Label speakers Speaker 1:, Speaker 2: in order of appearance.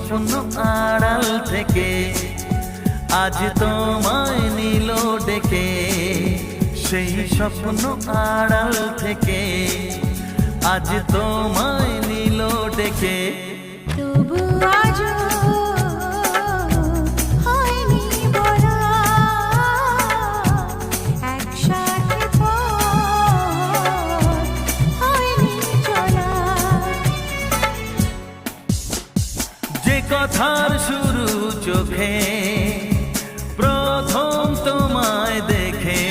Speaker 1: স্বপ্ন আড়াল থেকে আজ তোমায় নিল ডেকে, সেই স্বপ্ন আড়াল থেকে আজ তোমায় নিল ডেকে।
Speaker 2: তবু আজও হয়নি বলা, একসাথে পথ হয়নি চলা।
Speaker 1: যে কথার শুরু চোখে প্রথম তোমায় দেখে,